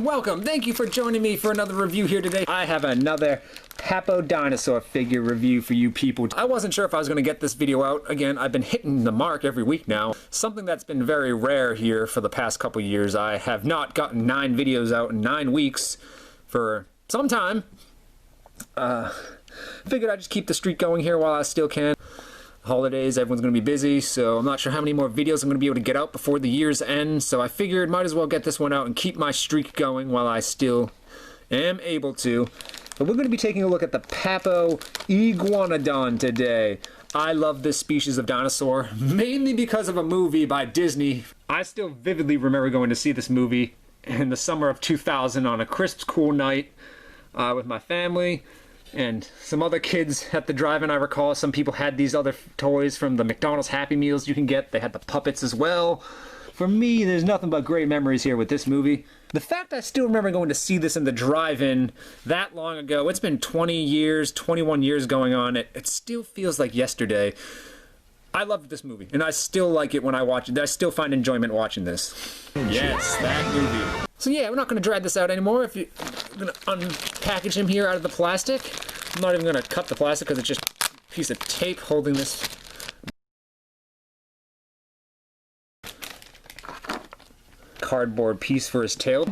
and welcome. Thank you for joining me for another review here today. I have another Papo Dinosaur figure review for you people. I wasn't sure if I was going to get this video out. Again, I've been hitting the mark every week now. Something that's been very rare here for the past couple years. I have not gotten 9 videos out in 9 weeks for some time. Figured I'd just keep the streak going here while I still can. Holidays, everyone's going to be busy, so I'm not sure how many more videos I'm going to be able to get out before the year's end, so I figured might as well get this one out and keep my streak going while I still am able to. But we're going to be taking a look at the Papo Iguanodon today. I love this species of dinosaur, mainly because of a movie by Disney. I still vividly remember going to see this movie in the summer of 2000 on a crisp, cool night with my family and some other kids at the drive-in. I recall some people had these other toys from the McDonald's Happy Meals you can get. They had the puppets as well. For me, there's nothing but great memories here with this movie. The fact I still remember going to see this in the drive-in that long ago, it's been 20 years, 21 years going on, it still feels like yesterday. I loved this movie, and I still like it when I watch it. I still find enjoyment watching this. Yes, that movie. So yeah, we're not going to drag this out anymore. I'm going to unpackage him here out of the plastic. I'm not even going to cut the plastic because it's just a piece of tape holding this cardboard piece for his tail.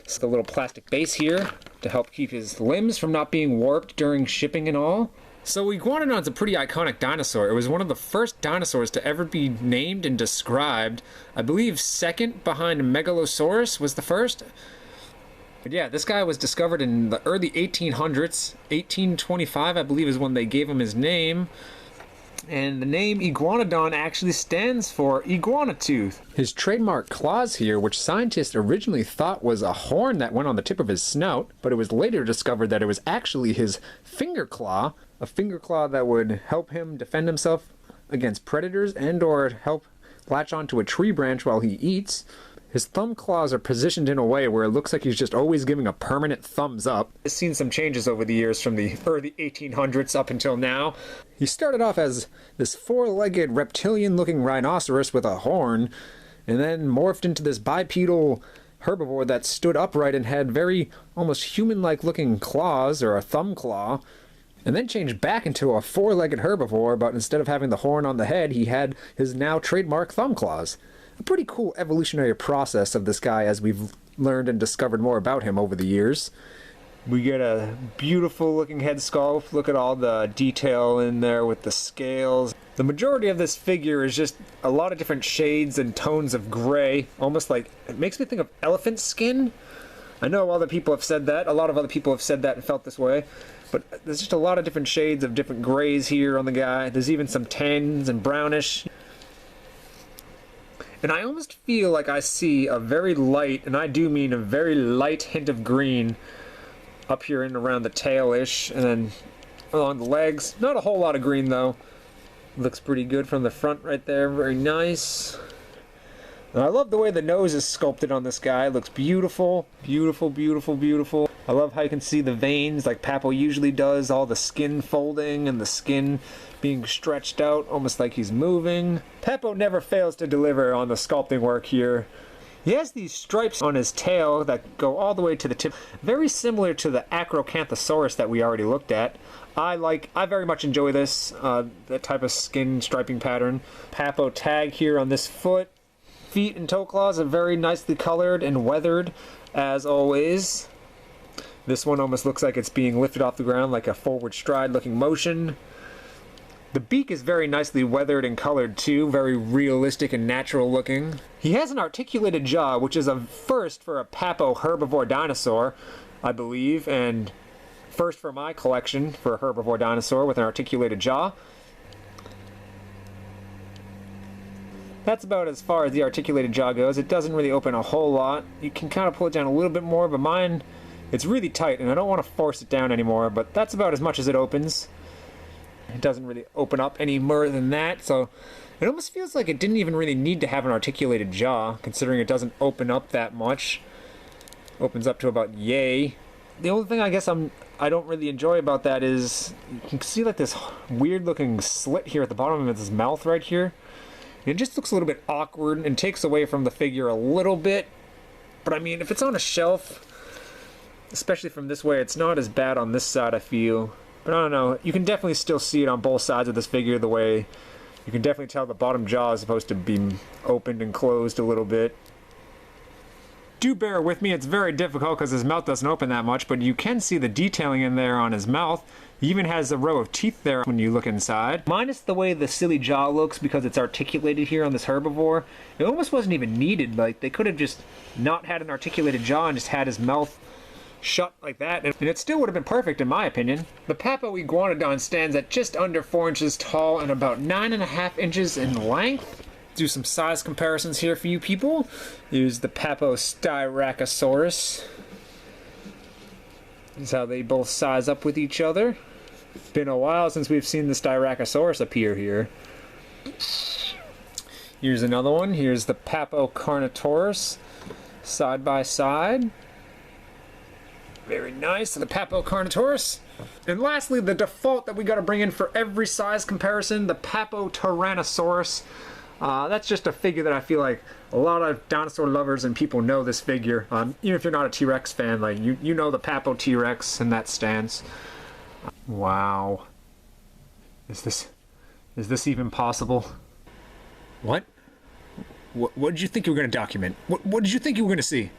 It's the little plastic base here to help keep his limbs from not being warped during shipping and all. So Iguanodon's a pretty iconic dinosaur. It was one of the first dinosaurs to ever be named and described. I believe second behind Megalosaurus was the first. But yeah, this guy was discovered in the early 1800s. 1825, I believe, is when they gave him his name. And the name Iguanodon actually stands for iguana tooth. His trademark claws here, which scientists originally thought was a horn that went on the tip of his snout, but it was later discovered that it was actually his finger claw, a finger claw that would help him defend himself against predators and or help latch onto a tree branch while he eats. His thumb claws are positioned in a way where it looks like he's just always giving a permanent thumbs up. I've seen some changes over the years from the early 1800s up until now. He started off as this 4-legged reptilian-looking rhinoceros with a horn, and then morphed into this bipedal herbivore that stood upright and had very almost human-like looking claws, or a thumb claw, and then changed back into a 4-legged herbivore, but instead of having the horn on the head, he had his now trademark thumb claws. A pretty cool evolutionary process of this guy as we've learned and discovered more about him over the years. We get a beautiful looking head sculpt. Look at all the detail in there with the scales. The majority of this figure is just a lot of different shades and tones of gray, almost like, it makes me think of elephant skin. I know other people have said that, a lot of other people have said that and felt this way, but there's just a lot of different shades of different grays here on the guy. There's even some tans and brownish. And I almost feel like I see a very light, and I do mean a very light hint of green up here and around the tail-ish, and then along the legs. Not a whole lot of green though. Looks pretty good from the front right there, very nice. And I love the way the nose is sculpted on this guy. It looks beautiful, beautiful, beautiful, beautiful. I love how you can see the veins like Papo usually does, all the skin folding and the skin being stretched out almost like he's moving. Papo never fails to deliver on the sculpting work here. He has these stripes on his tail that go all the way to the tip, very similar to the Cretaceous that we already looked at. I very much enjoy this, that type of skin striping pattern. Papo tag here on this foot. Feet and toe claws are very nicely colored and weathered, as always. This one almost looks like it's being lifted off the ground like a forward stride looking motion. The beak is very nicely weathered and colored too, very realistic and natural looking. He has an articulated jaw, which is a first for a Papo herbivore dinosaur, I believe, and first for my collection for a herbivore dinosaur with an articulated jaw. That's about as far as the articulated jaw goes. It doesn't really open a whole lot. You can kind of pull it down a little bit more, but mine, it's really tight, and I don't want to force it down anymore, but that's about as much as it opens. It doesn't really open up any more than that, so it almost feels like it didn't even really need to have an articulated jaw, considering it doesn't open up that much. Opens up to about yay. The only thing I guess I don't really enjoy about that is you can see like this weird looking slit here at the bottom of his mouth right here. It just looks a little bit awkward and takes away from the figure a little bit. But I mean, if it's on a shelf, especially from this way. It's not as bad on this side, I feel. But I don't know, you can definitely still see it on both sides of this figure, the way you can definitely tell the bottom jaw is supposed to be opened and closed a little bit. Do bear with me, it's very difficult because his mouth doesn't open that much, but you can see the detailing in there on his mouth. He even has a row of teeth there when you look inside. Minus the way the silly jaw looks because it's articulated here on this herbivore, it almost wasn't even needed. Like, they could have just not had an articulated jaw and just had his mouth shut like that, and it still would have been perfect in my opinion. The Papo Iguanodon stands at just under 4 inches tall and about 9.5 inches in length. Do some size comparisons here for you people. Use the Papo Tyrannosaurus. This is how they both size up with each other. Been a while since we've seen the Styracosaurus appear here. Here's another one. Here's the Papo Carnotaurus side by side. Very nice, the Papo Carnotaurus. And lastly, the default that we got to bring in for every size comparison, the Papo Tyrannosaurus. That's just a figure that I feel like a lot of dinosaur lovers and people know this figure. Even if you're not a T-Rex fan, like you know the Papo T-Rex in that stance. Wow. Is this even possible? What? What did you think you were going to document? What did you think you were going to see?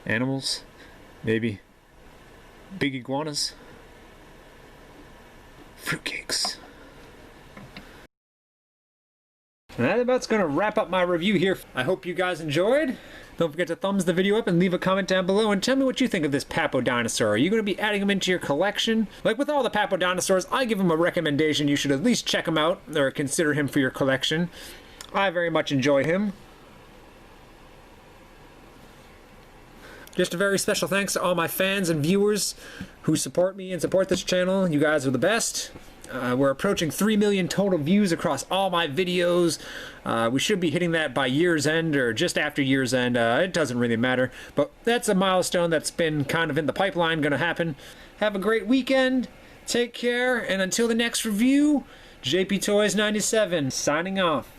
Animals? Maybe big iguanas? Fruitcakes. And that about's gonna wrap up my review here. I hope you guys enjoyed. Don't forget to thumbs the video up and leave a comment down below and tell me what you think of this Papo dinosaur. Are you going to be adding him into your collection? Like with all the Papo dinosaurs, I give him a recommendation. You should at least check him out or consider him for your collection. I very much enjoy him. Just a very special thanks to all my fans and viewers who support me and support this channel. You guys are the best. We're approaching 3 million total views across all my videos. We should be hitting that by year's end or just after year's end. It doesn't really matter. But that's a milestone that's been kind of in the pipeline, gonna happen. Have a great weekend. Take care. And until the next review, JP Toys 97 signing off.